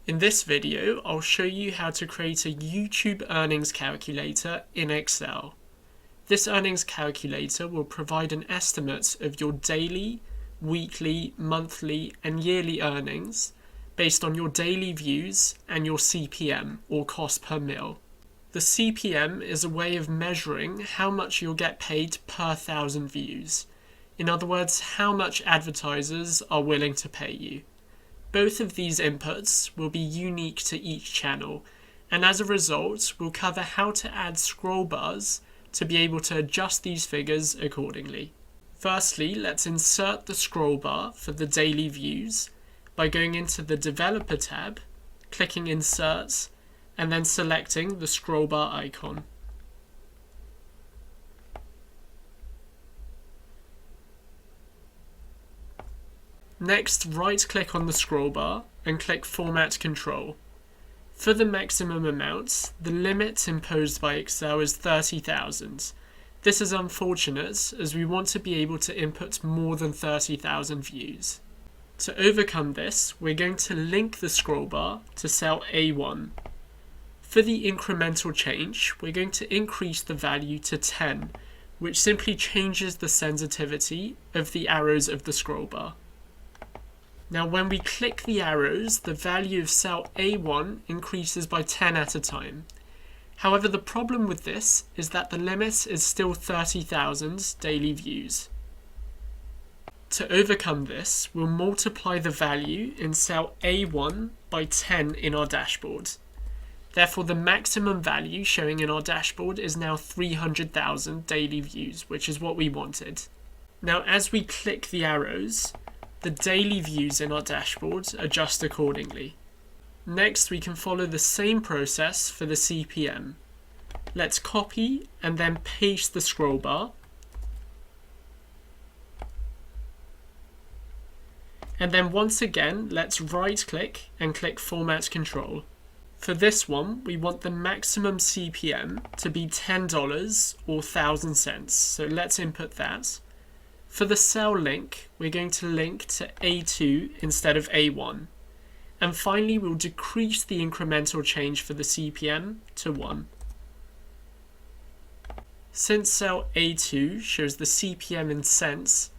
In this video, I'll show you how to create a YouTube earnings calculator in Excel. This earnings calculator will provide an estimate of your daily, weekly, monthly, and yearly earnings based on your daily views and your CPM, or cost per mille. The CPM is a way of measuring how much you'll get paid per 1,000 views. In other words, how much advertisers are willing to pay you. Both of these inputs will be unique to each channel, and as a result, we'll cover how to add scroll bars to be able to adjust these figures accordingly. Firstly, let's insert the scroll bar for the daily views by going into the Developer tab, clicking Insert, and then selecting the scroll bar icon. Next, right-click on the scroll bar and click Format Control. For the maximum amount, the limit imposed by Excel is 30,000. This is unfortunate as we want to be able to input more than 30,000 views. To overcome this, we're going to link the scroll bar to cell A1. For the incremental change, we're going to increase the value to 10, which simply changes the sensitivity of the arrows of the scroll bar. Now when we click the arrows, the value of cell A1 increases by 10 at a time. However, the problem with this is that the limit is still 30,000 daily views. To overcome this, we'll multiply the value in cell A1 by 10 in our dashboard. Therefore, the maximum value showing in our dashboard is now 300,000 daily views, which is what we wanted. Now, as we click the arrows, the daily views in our dashboard adjust accordingly. Next, we can follow the same process for the CPM. Let's copy and then paste the scroll bar. And then once again, let's right-click and click Format Control. For this one, we want the maximum CPM to be $10 or 1,000 cents. So let's input that. For the cell link, we're going to link to A2 instead of A1. And finally, we'll decrease the incremental change for the CPM to 1. Since cell A2 shows the CPM in cents,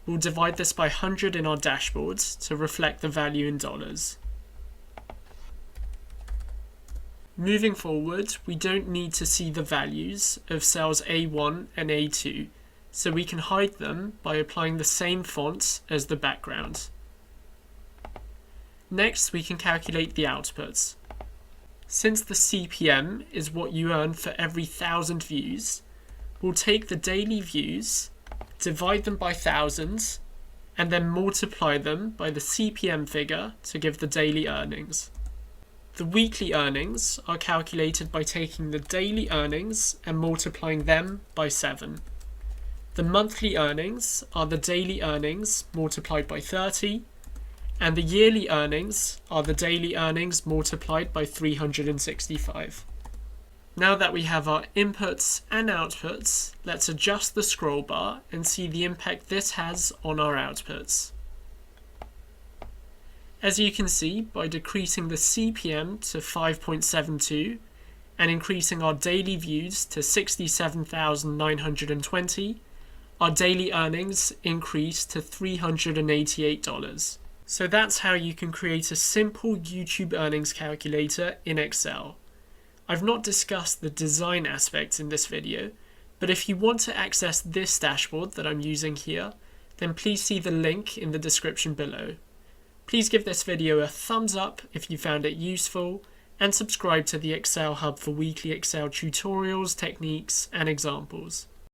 we'll divide this by 100 in our dashboard to reflect the value in dollars. Moving forward, we don't need to see the values of cells A1 and A2, so we can hide them by applying the same font as the background. Next, we can calculate the outputs. Since the CPM is what you earn for every 1,000 views, we'll take the daily views, divide them by 1,000, and then multiply them by the CPM figure to give the daily earnings. The weekly earnings are calculated by taking the daily earnings and multiplying them by 7. The monthly earnings are the daily earnings multiplied by 30, and the yearly earnings are the daily earnings multiplied by 365. Now that we have our inputs and outputs, let's adjust the scroll bar and see the impact this has on our outputs. As you can see, by decreasing the CPM to 5.72 and increasing our daily views to 67,920, our daily earnings increased to $388. So that's how you can create a simple YouTube earnings calculator in Excel. I've not discussed the design aspects in this video, but if you want to access this dashboard that I'm using here, then please see the link in the description below. Please give this video a thumbs up if you found it useful, and subscribe to the Excel Hub for weekly Excel tutorials, techniques, and examples.